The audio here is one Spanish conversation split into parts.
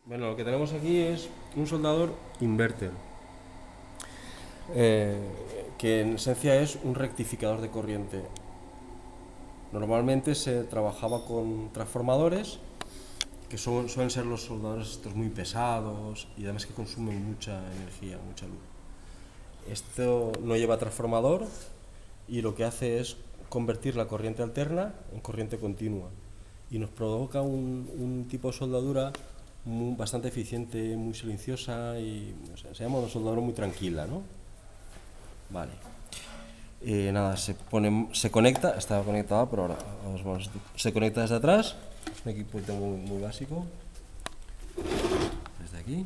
Bueno, lo que tenemos aquí es un soldador inverter, que en esencia es un rectificador de corriente. Normalmente se trabajaba con transformadores, que suelen ser los soldadores estos muy pesados y además que consumen mucha energía, mucha luz. Esto no lleva transformador y lo que hace es convertir la corriente alterna en corriente continua y nos provoca un tipo de soldadura bastante eficiente, muy silenciosa y se llama una soldadura muy tranquila, ¿no? Vale. Nada, se conecta, estaba conectada, pero ahora se conecta desde atrás. Es un equipo muy básico. Desde aquí.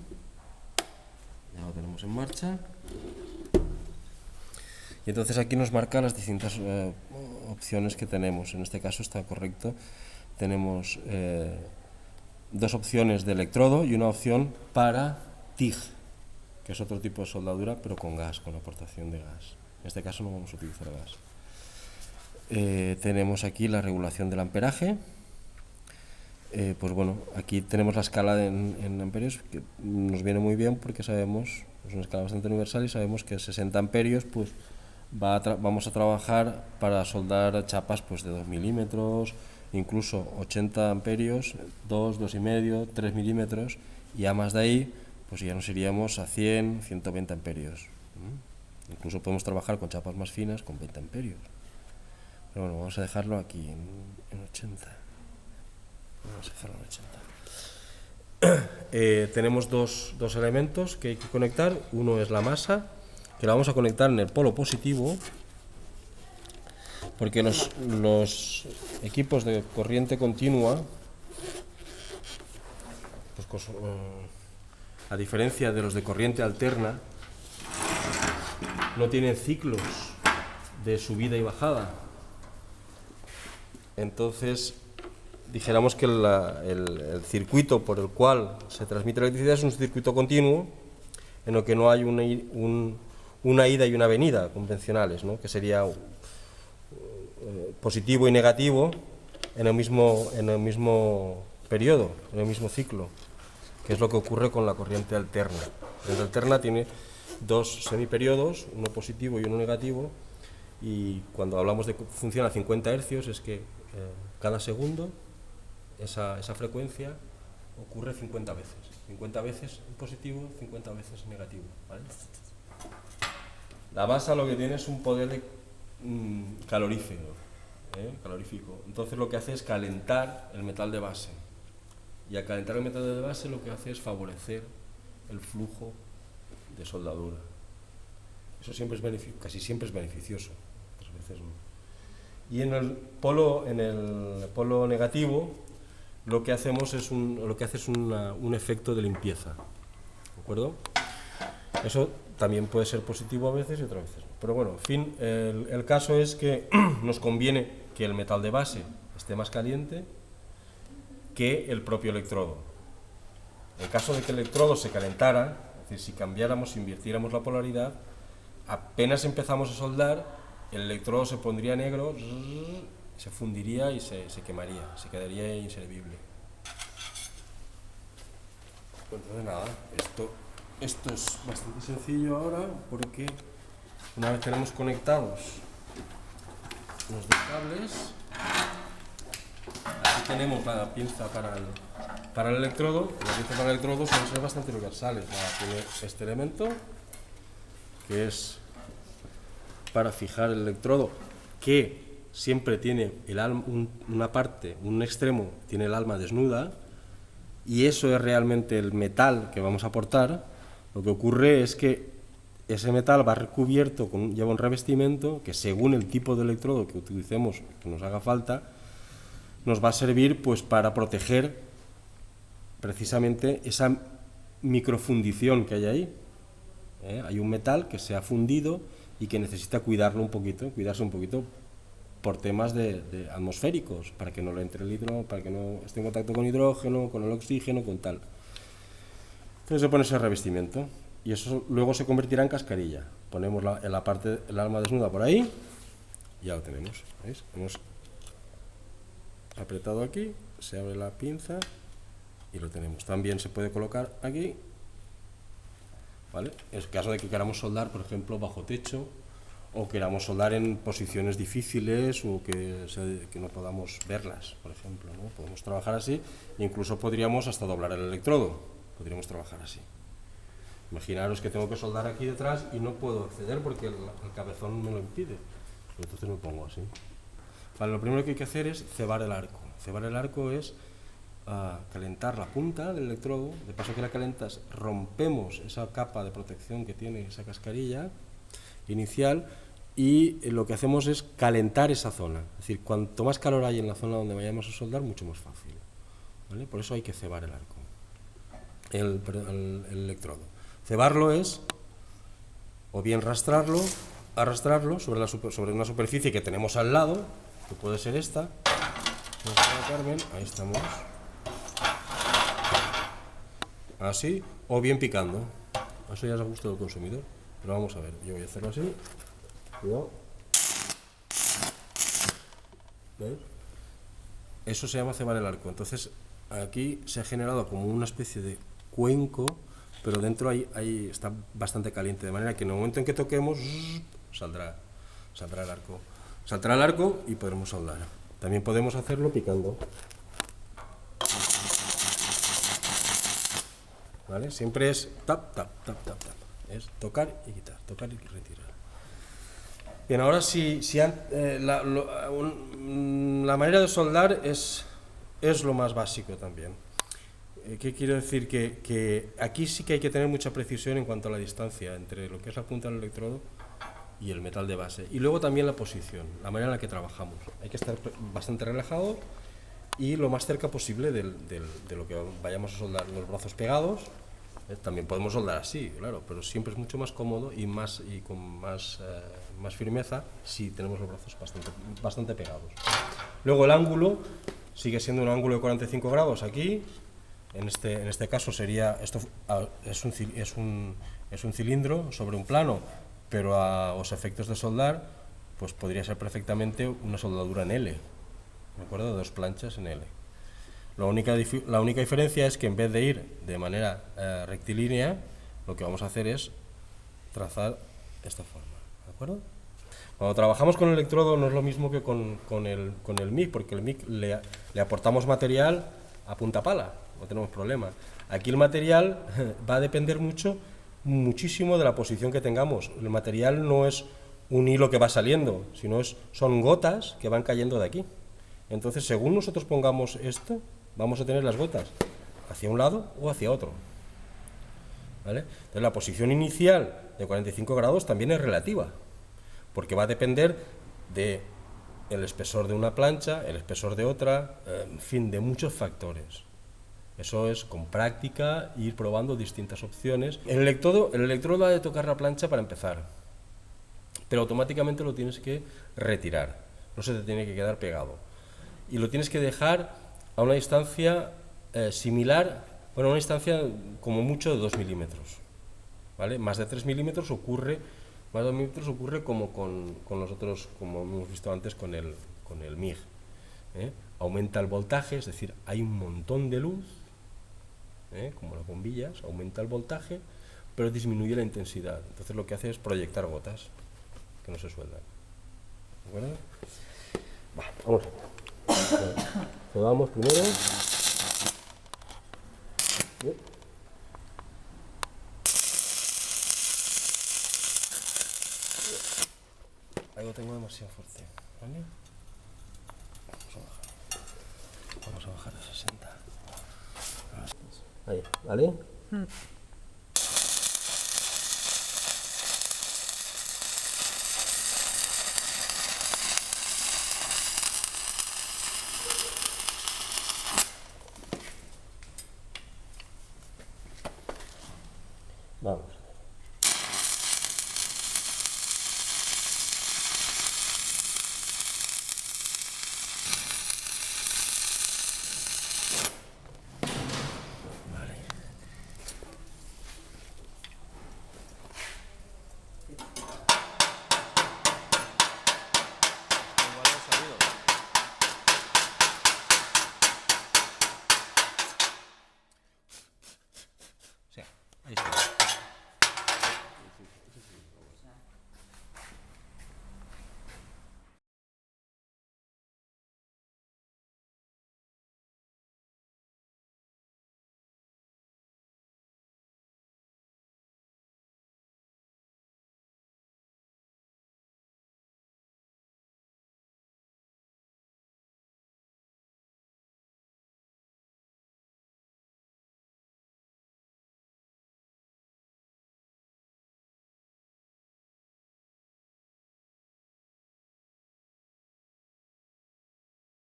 Ya lo tenemos en marcha. Y entonces aquí nos marca las distintas opciones que tenemos. En este caso está correcto. Tenemos dos opciones de electrodo y una opción para TIG, que es otro tipo de soldadura, pero con gas, con aportación de gas. En este caso no vamos a utilizar gas. Tenemos aquí la regulación del amperaje. Pues bueno, aquí tenemos la escala en amperios, que nos viene muy bien porque sabemos, es una escala bastante universal y sabemos que 60 amperios pues vamos a trabajar para soldar chapas pues de 2 milímetros, incluso 80 amperios, 2, 2,5, 3 milímetros, y a más de ahí pues ya nos iríamos a 100, 120 amperios. Incluso podemos trabajar con chapas más finas con 20 amperios. Pero bueno, vamos a dejarlo aquí en 80. Vamos a dejarlo en 80. Tenemos dos elementos que hay que conectar. Uno es la masa, que la vamos a conectar en el polo positivo, porque los equipos de corriente continua, pues, a diferencia de los de corriente alterna, no tienen ciclos de subida y bajada. Entonces, dijéramos que el circuito por el cual se transmite la electricidad es un circuito continuo en el que no hay una ida y una venida convencionales, ¿no? Que sería positivo y negativo en el mismo periodo, en el mismo ciclo, que es lo que ocurre con la corriente alterna. La corriente alterna tiene dos semiperiodos, uno positivo y uno negativo, y cuando hablamos de que funciona a 50 hercios es que cada segundo esa frecuencia ocurre 50 veces. 50 veces positivo, 50 veces negativo, ¿vale? La masa lo que tiene es un poder calorífico. Entonces lo que hace es calentar el metal de base. Y al calentar el metal de base lo que hace es favorecer el flujo de soldadura. Eso casi siempre es beneficioso, otras veces no. Y en el polo negativo lo que hacemos es un efecto de limpieza, ¿de acuerdo? Eso también puede ser positivo a veces y otras veces no. Pero bueno, en fin, el caso es que nos conviene que el metal de base esté más caliente que el propio electrodo. En caso de que el electrodo se calentara, es decir, si cambiáramos, si invirtiéramos la polaridad, apenas empezamos a soldar, el electrodo se pondría negro, se fundiría y se quemaría, se quedaría inservible. Pues entonces nada, esto es bastante sencillo ahora, porque una vez tenemos conectados los dos cables, aquí tenemos la pinza para el electrodo. Las pinzas para el electrodo suelen ser bastante universales. Tiene este elemento, que es para fijar el electrodo, que siempre tiene una parte, un extremo, tiene el alma desnuda, y eso es realmente el metal que vamos a aportar. Lo que ocurre es que ese metal va recubierto, lleva un revestimiento que según el tipo de electrodo que utilicemos, que nos haga falta, nos va a servir pues para proteger precisamente esa microfundición que hay ahí. Hay un metal que se ha fundido y que necesita cuidarse un poquito por temas de atmosféricos, para que no le entre el hidrógeno, para que no esté en contacto con hidrógeno, con el oxígeno, con tal. Entonces se pone ese revestimiento y eso luego se convertirá en cascarilla. Ponemos el alma desnuda por ahí y ya lo tenemos. ¿Veis? Hemos apretado aquí, se abre la pinza y lo tenemos. También se puede colocar aquí, ¿vale? En el caso de que queramos soldar, por ejemplo, bajo techo, o queramos soldar en posiciones difíciles o que no podamos verlas, por ejemplo, ¿no? Podemos trabajar así, e incluso podríamos hasta doblar el electrodo, podríamos trabajar así. Imaginaros que tengo que soldar aquí detrás y no puedo acceder porque el cabezón me lo impide, entonces me pongo así. Vale, lo primero que hay que hacer es cebar el arco. Cebar el arco es calentar la punta del electrodo, de paso que la calentas rompemos esa capa de protección que tiene esa cascarilla inicial y lo que hacemos es calentar esa zona, es decir, cuanto más calor hay en la zona donde vayamos a soldar, mucho más fácil, ¿vale? Por eso hay que cebar el arco, el electrodo. Cebarlo es o bien arrastrarlo sobre una superficie que tenemos al lado, que puede ser esta, Carmen, ahí estamos, así, o bien picando, eso ya es a gusto del consumidor, pero vamos a ver, yo voy a hacerlo así, cuidado, ¿veis? Eso se llama cebar el arco. Entonces aquí se ha generado como una especie de cuenco, pero dentro está bastante caliente, de manera que en el momento en que toquemos saldrá el arco. Saltará el arco y podremos soldar. También podemos hacerlo picando, ¿vale? Siempre es tap, tap, tap, tap, tap. Es tocar y quitar, tocar y retirar. Bien, ahora la manera de soldar es lo más básico también. ¿Qué quiero decir? Que aquí sí que hay que tener mucha precisión en cuanto a la distancia entre lo que es la punta del electrodo y el metal de base. Y luego también la posición, la manera en la que trabajamos. Hay que estar bastante relajado y lo más cerca posible de lo que vayamos a soldar. Los brazos pegados, también podemos soldar así, claro, pero siempre es mucho más cómodo y con más firmeza si tenemos los brazos bastante pegados. Luego el ángulo sigue siendo un ángulo de 45 grados aquí. En este caso sería, esto es un cilindro sobre un plano, pero a los efectos de soldar, pues podría ser perfectamente una soldadura en L, ¿de acuerdo? De 2 planchas en L. La única diferencia es que en vez de ir de manera rectilínea, lo que vamos a hacer es trazar esta forma, ¿de acuerdo? Cuando trabajamos con el electrodo no es lo mismo que con el MIG, porque el MIG le aportamos material a punta pala, no tenemos problema. Aquí el material va a depender muchísimo de la posición que tengamos. El material no es un hilo que va saliendo, sino son gotas que van cayendo de aquí. Entonces, según nosotros pongamos esto, vamos a tener las gotas hacia un lado o hacia otro, ¿vale? Entonces, la posición inicial de 45 grados también es relativa, porque va a depender del espesor de una plancha, el espesor de otra, en fin, de muchos factores. Eso es con práctica, ir probando distintas opciones. El electrodo ha de tocar la plancha para empezar, pero automáticamente lo tienes que retirar, no se te tiene que quedar pegado. Y lo tienes que dejar a una distancia similar, bueno, una distancia como mucho de 2 milímetros, ¿vale? Más de 3 milímetros ocurre como con los otros, como hemos visto antes con el MIG. Aumenta el voltaje, es decir, hay un montón de luz, como las bombillas, aumenta el voltaje, pero disminuye la intensidad. Entonces lo que hace es proyectar gotas que no se sueldan. ¿De acuerdo? Vamos. Rodamos primero. Ahí lo tengo demasiado fuerte, ¿vale? Vamos a bajar a 60. Ahí, ¿vale?